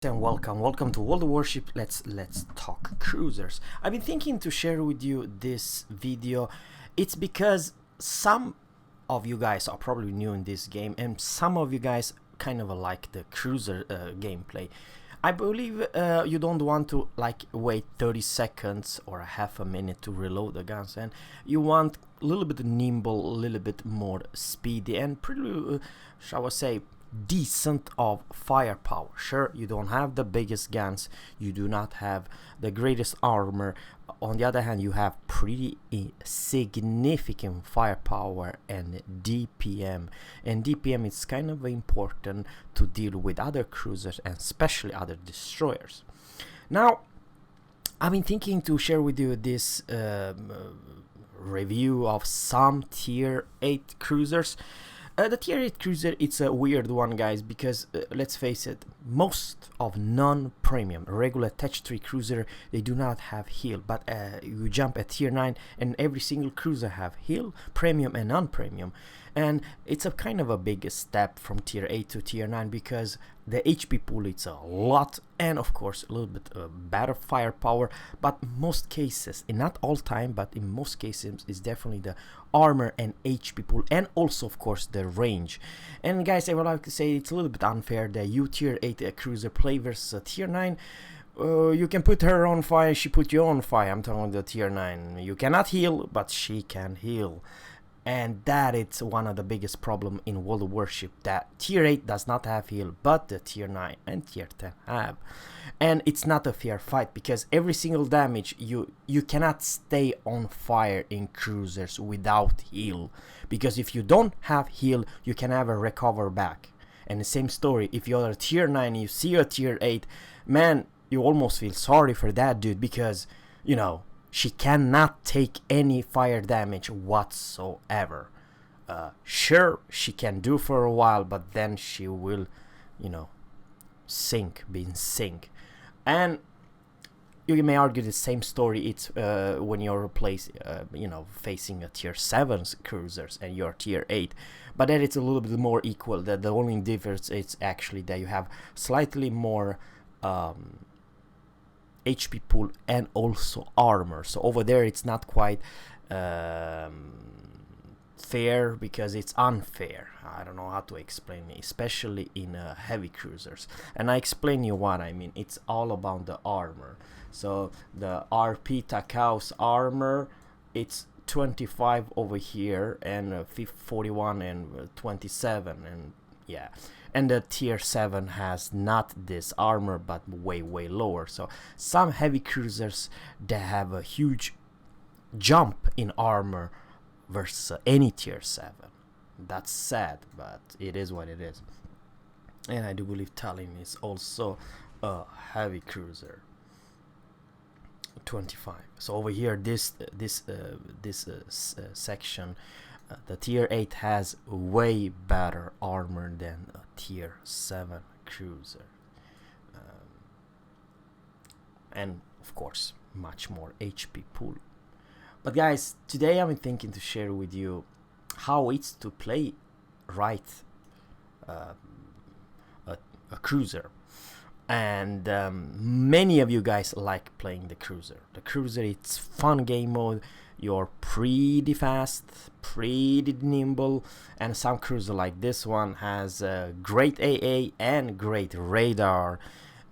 And welcome to World of Warship. Let's talk cruisers. I've been thinking to share with you this video. It's because some of you guys are probably new in this game, and some of you guys kind of like the cruiser gameplay. I believe you don't want to like wait 30 seconds or a half a minute to reload the guns, and you want a little bit nimble, a little bit more speedy, and pretty, shall I say, decent of firepower. Sure, you don't have the biggest guns, you do not have the greatest armor. On the other hand, you have pretty significant firepower and DPM. And DPM is kind of important to deal with other cruisers and especially other destroyers. Now, I've been thinking to share with you this review of some tier 8 cruisers. The tier 8 cruiser, it's a weird one, guys, because let's face it, most of non-premium regular attached 3 cruiser, they do not have heal, but you jump at tier 9 and every single cruiser have heal, premium and non-premium, and it's a kind of a big step from tier 8 to tier 9 because the HP pool, it's a lot, and of course a little bit better firepower, but most cases, in not all time, but in most cases, is definitely the armor and HP pool, and also of course the range. And guys, I would like to say it's a little bit unfair that you tier 8 cruiser play versus a tier 9. You can put her on fire, she put you on fire. I'm talking the tier 9. You cannot heal, but she can heal. And that is one of the biggest problem in World of Warship, that tier 8 does not have heal, but the tier 9 and tier 10 have. And it's not a fair fight because every single damage, you cannot stay on fire in cruisers without heal, because if you don't have heal, you can never recover back. And the same story, if you're a tier 9, you see a tier 8, man, you almost feel sorry for that dude, because, you know, she cannot take any fire damage whatsoever. Sure, she can do for a while, but then she will, you know, be in sync. And you may argue the same story. It's when you're facing a tier 7 cruisers and you're tier 8, but then it's a little bit more equal. That the only difference is actually that you have slightly more HP pool and also armor. So over there it's not quite fair, because it's unfair. I don't know how to explain it, especially in heavy cruisers. And I explain you what I mean. It's all about the armor. So the RP Takau's armor, it's 25 over here, and 41 and 27, and yeah. And the tier 7 has not this armor, but way lower. So some heavy cruisers, they have a huge jump in armor versus any tier 7. That's sad, but it is what it is. And I do believe Tallinn is also a heavy cruiser, 25. So over here, this section, the tier 8 has way better armor than a tier 7 cruiser, and of course much more HP pool. But guys, today I'm thinking to share with you how it's to play right a cruiser. And many of you guys like playing the cruiser. The cruiser, it's fun game mode. You're pretty fast, pretty nimble, and some cruiser like this one has great AA and great radar.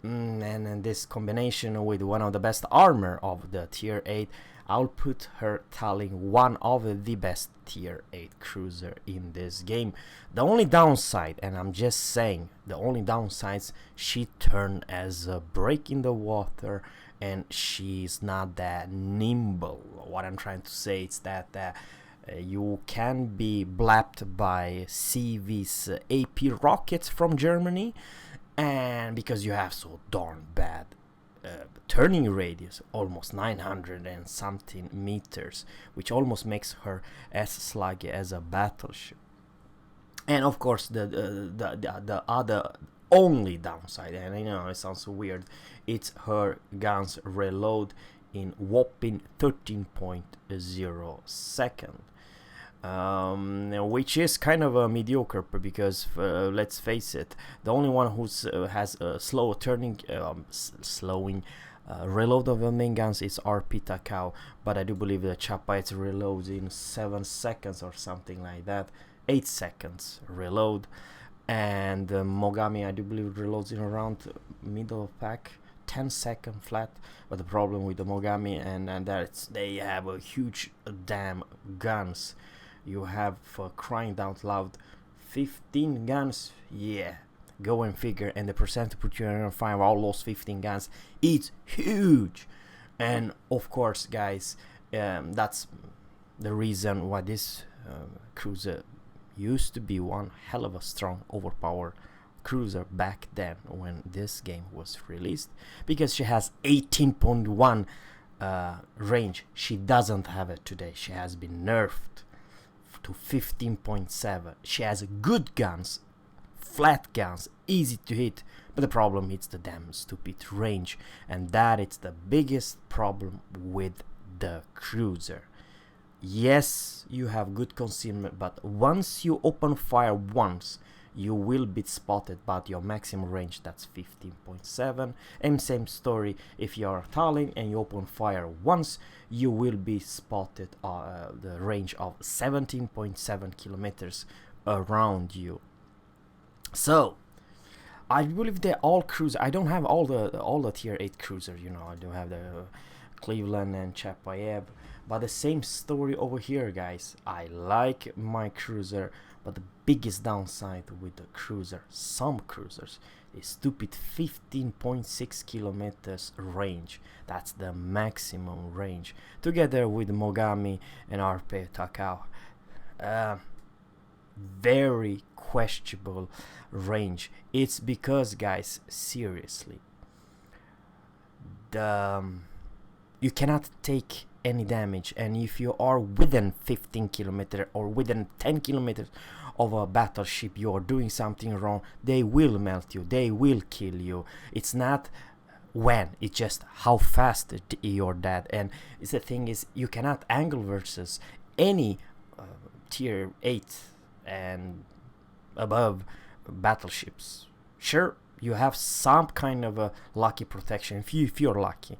And this combination with one of the best armor of the tier 8, I'll put her Tallinn one of the best tier 8 cruiser in this game. The only downside, and I'm just saying, the only downsides, she turned as a break in the water, and she's not that nimble. What I'm trying to say is that you can be blapped by CV's AP rockets from Germany, and because you have so darn bad turning radius, almost 900 and something meters, which almost makes her as sluggy as a battleship. And of course the other only downside, and I know it sounds weird, it's her guns reload in whopping 13.0 seconds. which is kind of a mediocre because let's face it, the only one who has a slow turning, slowing reload of the main guns is RP Takao, but I do believe the Chapai's reloads in 7 seconds or something like that, 8 seconds reload, and Mogami I do believe reloads in around middle of pack, 10-second flat. But the problem with the Mogami and that they have a huge damn guns. You have, for crying out loud, 15 guns, yeah, go and figure, and the percent to put you on fire all those 15 guns, it's huge. And of course guys, that's the reason why this cruiser used to be one hell of a strong overpowered cruiser back then when this game was released, because she has 18.1 range. She doesn't have it today. She has been nerfed to 15.7. She has good guns, flat guns, easy to hit, but the problem is the damn stupid range, and that is the biggest problem with the cruiser. Yes, you have good concealment, but once you open fire once, you will be spotted, but your maximum range, that's 15.7. And same story, if you are Tallinn and you open fire once, you will be spotted the range of 17.7 kilometers around you. So I believe they're all cruisers. I don't have all the tier 8 cruisers, you know. I don't have the Cleveland and Chapayev, but the same story over here, guys. I like my cruiser, but the biggest downside with the cruiser, some cruisers, is stupid 15.6 kilometers range. That's the maximum range, together with Mogami and RP Takao. Very questionable range. It's because, guys, seriously, you cannot take any damage, and if you are within 15 kilometers or within 10 kilometers of a battleship, you are doing something wrong. They will melt you, they will kill you. It's not when, it's just how fast you're dead. And the thing is, you cannot angle versus any tier 8 and above battleships. Sure, you have some kind of a lucky protection if you're lucky.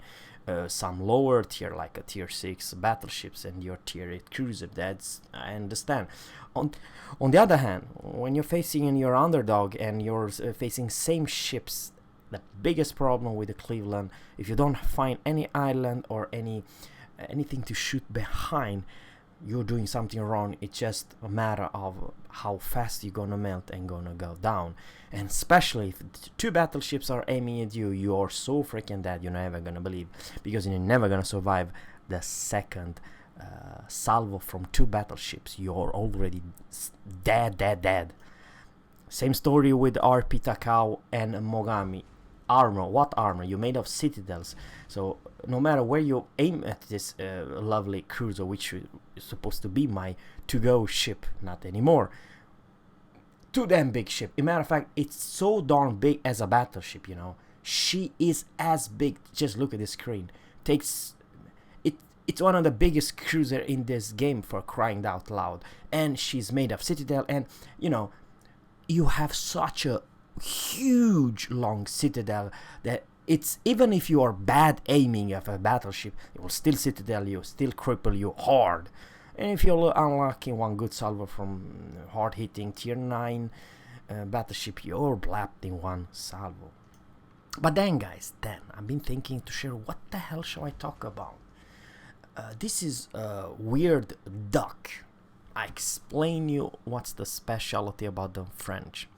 Some lower tier, like a tier 6 battleships and your tier 8 cruiser, that's, I understand. On the other hand, when you're facing your underdog and you're facing same ships, the biggest problem with the Cleveland, if you don't find any island or anything to shoot behind, you're doing something wrong. It's just a matter of how fast you're gonna melt and gonna go down. And especially if 2 battleships are aiming at you, you are so freaking dead, you're never gonna believe, because you're never gonna survive the second salvo from 2 battleships. You're already dead. Same story with RP Takao and Mogami. Armor, what armor? You're made of citadels, so no matter where you aim at this lovely cruiser, which is supposed to be my to-go ship, not anymore, too damn big ship. As a matter of fact, it's so darn big as a battleship, you know. She is as big, just look at the screen. It's one of the biggest cruiser in this game, for crying out loud, and she's made of citadel, and you know, you have such a huge long citadel that it's, even if you are bad aiming of a battleship, it will still citadel you, still cripple you hard. And if you're unlocking one good salvo from hard hitting tier 9 battleship, you're blapped in one salvo. But then, guys, I've been thinking to share, what the hell shall I talk about? This is a weird duck. I explain you what's the specialty about the French.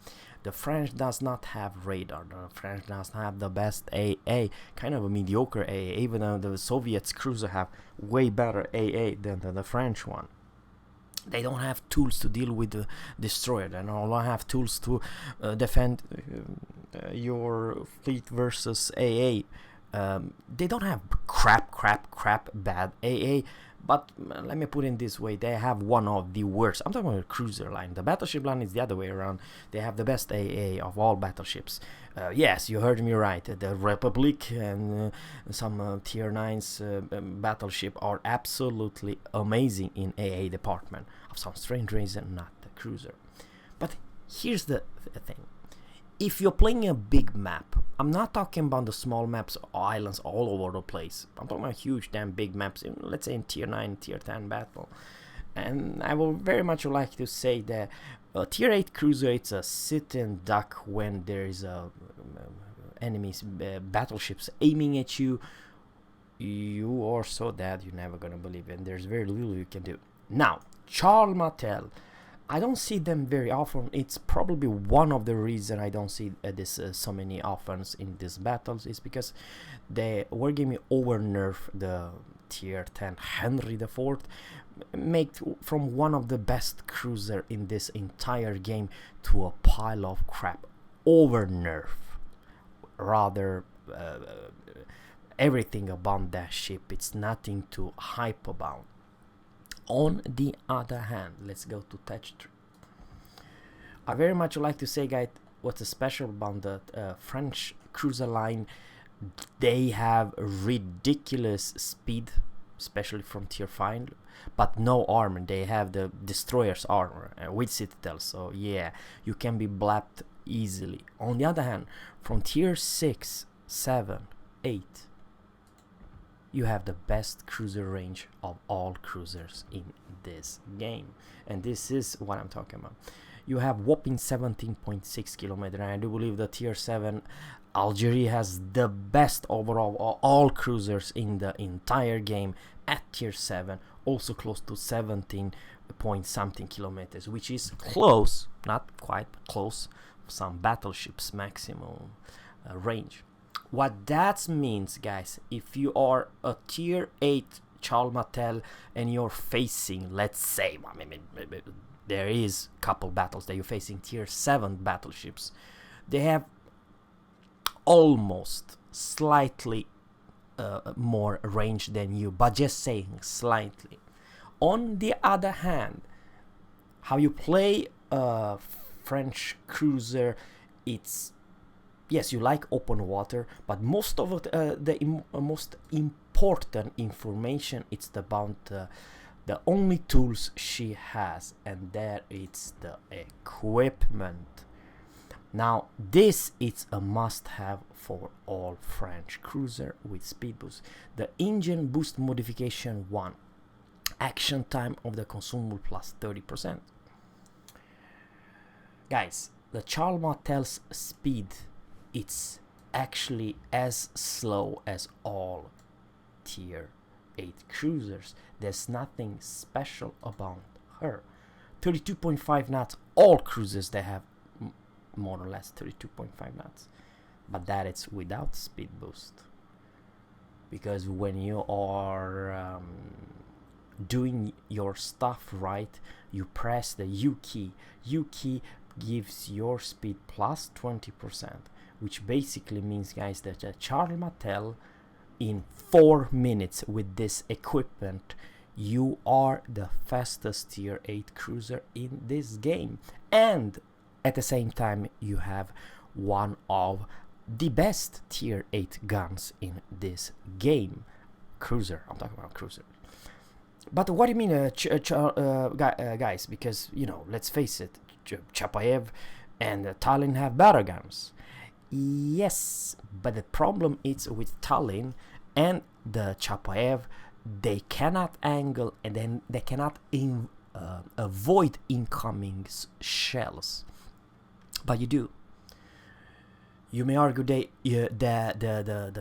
The French does not have radar. The French does not have the best AA, kind of a mediocre AA, even though the Soviets cruiser have way better AA than the French one. They don't have tools to deal with the destroyer. They don't have tools to defend your fleet versus AA. They don't have crap bad AA. But let me put it this way, they have one of the worst. I'm talking about the cruiser line. The battleship line is the other way around. They have the best AA of all battleships. Yes, you heard me right. The Republic and some tier 9s battleship are absolutely amazing in AA department. some strange reason not the cruiser. But here's the thing. If you're playing a big map, I'm not talking about the small maps or islands all over the place. I'm talking about huge damn big maps, let's say in tier 9, tier 10 battle. And I will very much like to say that a tier 8 cruiser, it's a sit and duck when there is a enemies, battleships aiming at you. You are so dead, you're never gonna believe it, and there's very little you can do. Now, Charles Martel, I don't see them very often. It's probably one of the reasons I don't see this so many offense in these battles is because they Wargaming over nerf the tier 10 Henry IV, make from one of the best cruiser in this entire game to a pile of crap. Over nerf, rather everything about that ship, it's nothing to hype about. On the other hand, let's go to Tech 3. I very much like to say, guys, what's special about the French cruiser line. They have ridiculous speed, especially from tier 5, but no armor. They have the destroyer's armor with citadel, so yeah, you can be blapped easily. On the other hand, from tier 6, 7, 8, you have the best cruiser range of all cruisers in this game, and this is what I'm talking about. You have whopping 17.6 kilometers, and I do believe the tier 7 Algeria has the best overall of all cruisers in the entire game at tier 7, also close to 17 point something kilometers, which is close, not quite, but close, some battleships maximum range. What that means, guys, if you are a tier 8 Charles Martel and you're facing, let's say, I mean, there is a couple battles that you're facing tier 7 battleships, they have almost slightly more range than you, but just saying slightly. On the other hand, how you play a French cruiser, it's, yes, you like open water, but most of it, the most important information, it's about the only tools she has, and there it's the equipment. Now, this is a must-have for all French cruiser with speed boost. The engine boost modification 1, action time of the consumable plus 30%. Guys, the Charles Martel's speed, it's actually as slow as all tier 8 cruisers. There's nothing special about her. 32.5 knots, all cruisers they have more or less 32.5 knots, but that is without speed boost, because when you are doing your stuff right, you press the U key. U key gives your speed plus 20%, which basically means, guys, that Charles Martel in 4 minutes with this equipment, you are the fastest tier 8 cruiser in this game, and at the same time you have one of the best tier 8 guns in this game. Cruiser, I'm talking about cruiser. But what do you mean, guys? Because, you know, let's face it, Chapayev and Tallinn have better guns. Yes, but the problem is with Tallinn and the Chapayev, they cannot angle, and then they cannot avoid incoming shells. But you do. You may argue the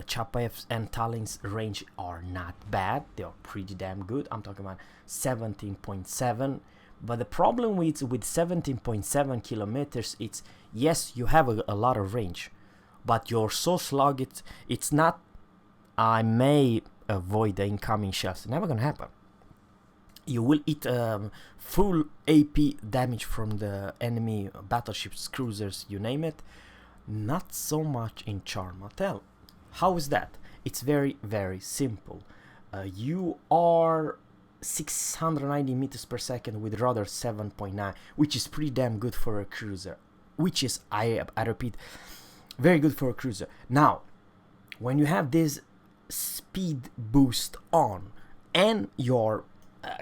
Chapayev's and Tallinn's range are not bad. They are pretty damn good. I'm talking about 17.7. But the problem with 17.7 kilometers, it's, yes, you have a lot of range, but you're so sluggish. It's not, I may avoid the incoming shells. It's never gonna happen. You will eat full AP damage from the enemy battleships, cruisers, you name it. Not so much in Charles Martel. How is that? It's very, very simple. You are 690 meters per second with rudder 7.9, which is pretty damn good for a cruiser. Which is, I repeat, very good for a cruiser. Now, when you have this speed boost on and your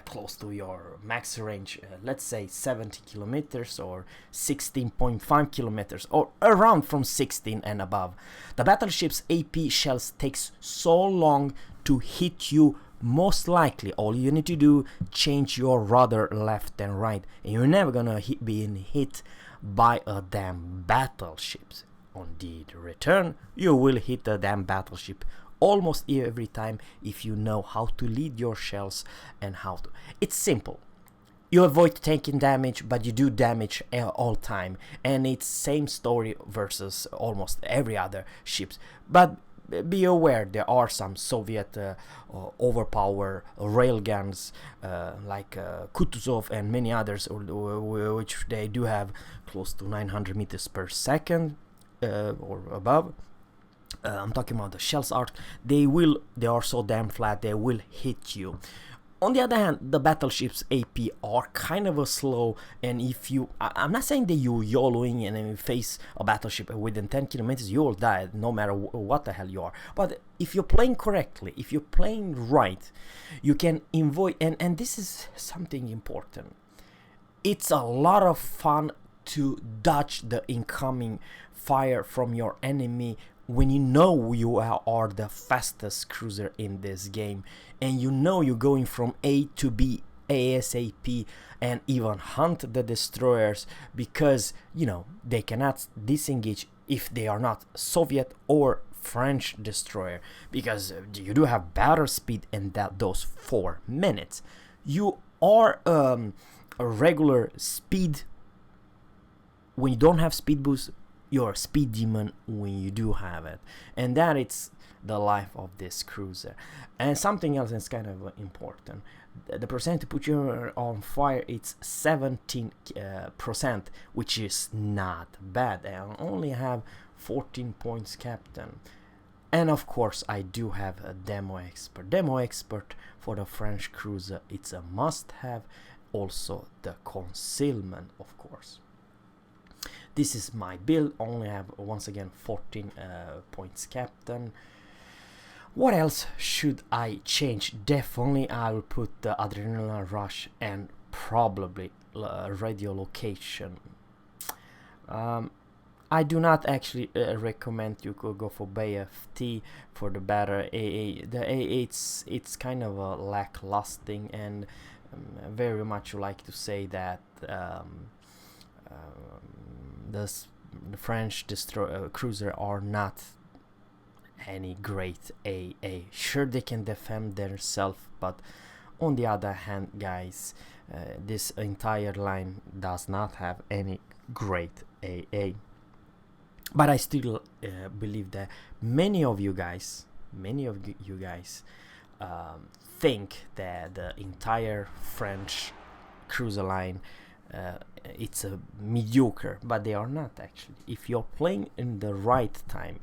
close to your max range, let's say 70 kilometers or 16.5 kilometers or around from 16 and above. The battleship's AP shells takes so long to hit you. Most likely all you need to do, change your rudder left and right, and you're never gonna be hit by a damn battleship. On the return, you will hit a damn battleship almost every time if you know how to lead your shells and how to. It's simple. You avoid taking damage, but you do damage all time, and it's same story versus almost every other ships. But be aware, there are some Soviet overpower railguns like Kutuzov and many others, which they do have close to 900 meters per second or above. I'm talking about the shells arc. They are so damn flat, they will hit you. On the other hand, the battleship's AP are kind of a slow, and if you, I'm not saying that you YOLOing and then you face a battleship within 10 kilometers, you will die no matter what the hell you are. But if you're playing correctly, if you're playing right, you can avoid, and this is something important. It's a lot of fun to dodge the incoming fire from your enemy when you know you are the fastest cruiser in this game, and you know you're going from A to B ASAP, and even hunt the destroyers, because you know they cannot disengage if they are not Soviet or French destroyer, because you do have better speed in those 4 minutes. You are a regular speed when you don't have speed boost. You're a speed demon when you do have it, and that it's the life of this cruiser. And something else is kind of important. The percent to put you on fire, it's 17%, which is not bad. I only have 14 points, Captain. And of course I do have a demo expert. Demo expert for the French cruiser, it's a must have. Also the concealment, of course. This is my build. Only have once again 14 points, Captain. What else should I change? Definitely I will put the adrenaline rush and probably radio location. I do not actually recommend you could go for BFT for the better AA. The AA it's kind of a lackluster, and very much like to say that the French cruiser are not any great AA. Sure, they can defend themselves, but on the other hand, guys, this entire line does not have any great AA. But I still believe that many of you guys think that the entire French cruiser line it's a mediocre, but they are not actually. If you're playing in the right time,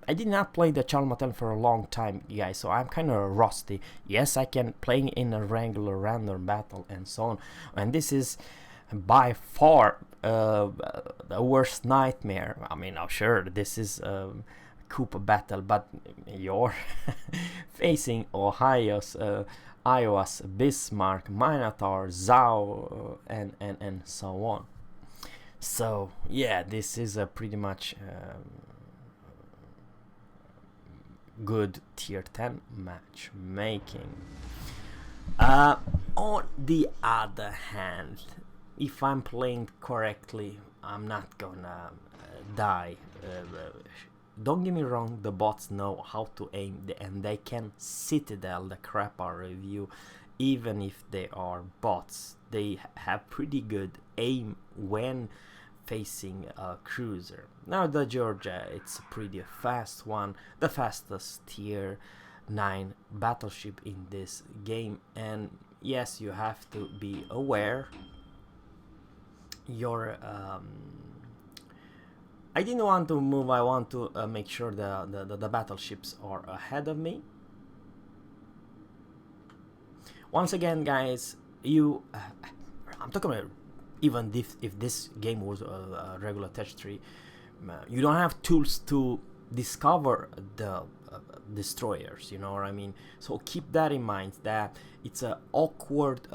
I did not play the Charles Martel for a long time, guys, so I'm kind of rusty. Yes, I can play in a regular random battle and so on, and this is by far the worst nightmare. I mean, I'm sure this is Cooper battle, but you're facing Iowa's Bismarck, Minotaur, Zhao, and so on. So yeah, this is a pretty much good tier 10 matchmaking. On the other hand, if I'm playing correctly, I'm not gonna die. Don't get me wrong, the bots know how to aim, and they can citadel the crap out of you. Even if they are bots, they have pretty good aim when facing a cruiser. Now the Georgia, it's a pretty fast one, the fastest tier 9 battleship in this game, and yes, you have to be aware. I didn't want to move. I want to make sure the battleships are ahead of me. Once again, guys, I'm talking about even if this game was a regular Tech 3, you don't have tools to discover the destroyers, you know what I mean? So keep that in mind, that it's a awkward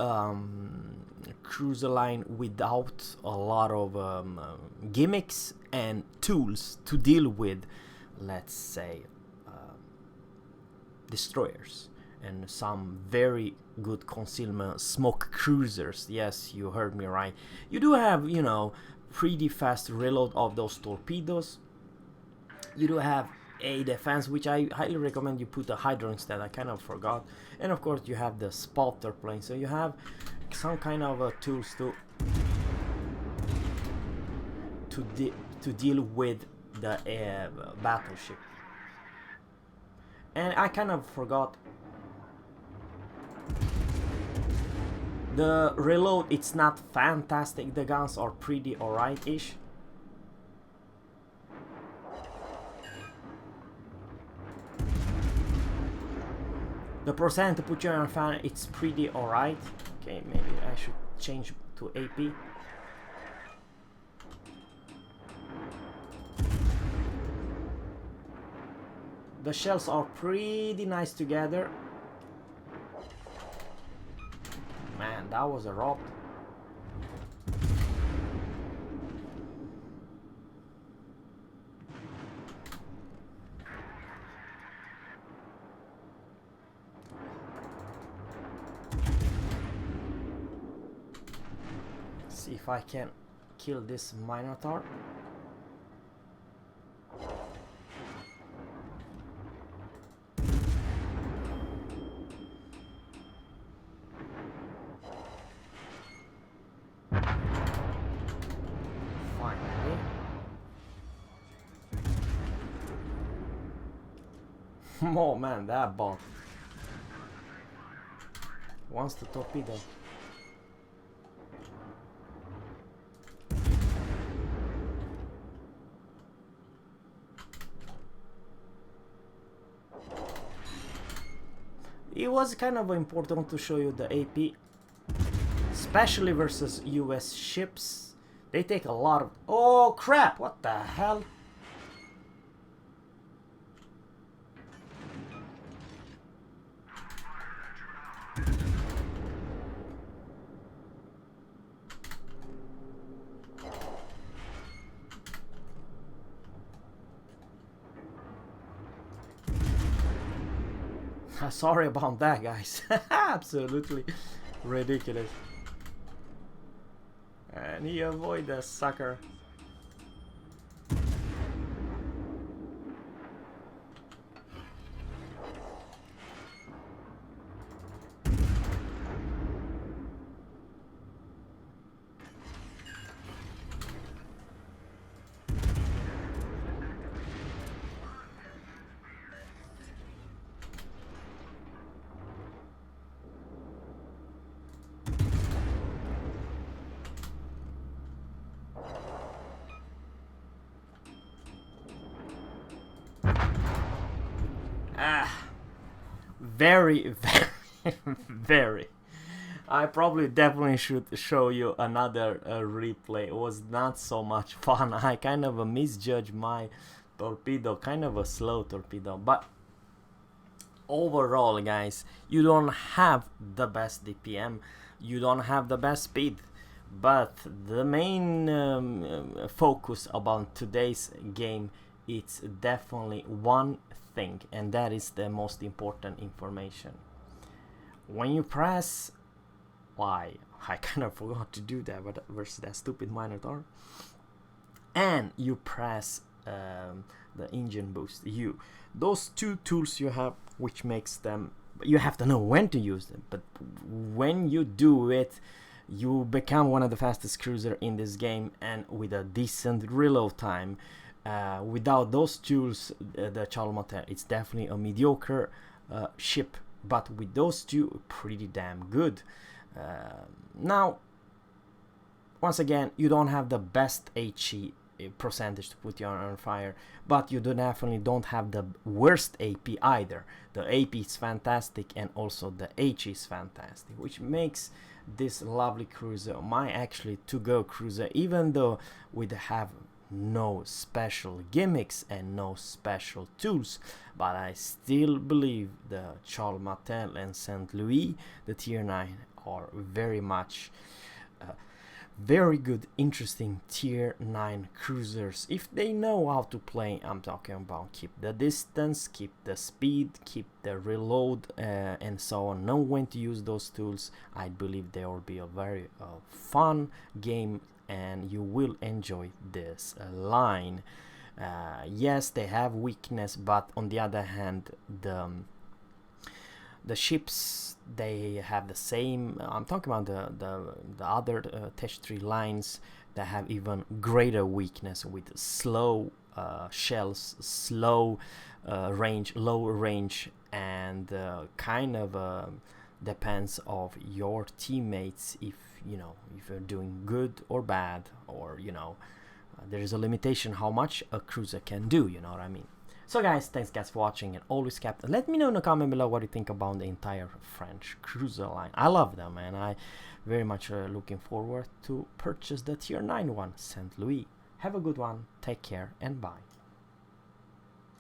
cruiser line without a lot of gimmicks and tools to deal with, let's say, destroyers, and some very good concealment smoke cruisers. Yes, you heard me right. You do have, you know, pretty fast reload of those torpedoes. You do have a defense, which I highly recommend you put a hydro instead. I kind of forgot. And of course you have the spotter plane, so you have some kind of tools to deal with the battleship. And I kind of forgot, the reload, it's not fantastic. The guns are pretty alright-ish. The percent to put you on fan, it's pretty alright. Okay, maybe I should change to AP. The shells are pretty nice together. Man, that was a rob. See if I can kill this Minotaur. Finally. Oh man, that bot wants to torpedo. It was kind of important to show you the AP, especially versus US ships. They take a lot of... Oh crap, what the hell? Sorry about that, guys. Absolutely ridiculous. And he avoid the sucker. Very, very. I probably definitely should show you another replay. It was not so much fun. I kind of misjudged my torpedo, kind of a slow torpedo. But overall, guys, you don't have the best DPM, you don't have the best speed. But the main focus about today's game, it's definitely one thing, and that is the most important information. When you press Y, I kind of forgot to do that, but versus that stupid Minotaur, and you press the engine boost, those two tools you have, which makes them, you have to know when to use them, but when you do it, you become one of the fastest cruiser in this game, and with a decent reload time. Without those tools, the Martel, it's definitely a mediocre ship, but with those two, pretty damn good. Now, once again, you don't have the best HE percentage to put you on fire, but you definitely don't have the worst AP either. The AP is fantastic, and also the HE is fantastic, which makes this lovely cruiser my actually to-go cruiser, even though we have no special gimmicks and no special tools, but I still believe the Charles Martel and Saint Louis, the tier 9, are very much very good, interesting tier 9 cruisers if they know how to play. I'm talking about keep the distance, keep the speed, keep the reload, and so on, know when to use those tools. I believe there will be a very fun game and you will enjoy this line. Yes, they have weakness, but on the other hand, the ships, they have the same. I'm talking about the other Tech 3 lines that have even greater weakness with slow shells, slow range, low range, and kind of depends of your teammates if if you're doing good or bad, or there is a limitation how much a cruiser can do, you know what I mean. So guys, thanks guys for watching, and always kept let me know in the comment below what you think about the entire French cruiser line. I love them, and I very much looking forward to purchase the tier 9 one, Saint Louis. Have a good one, take care, and bye.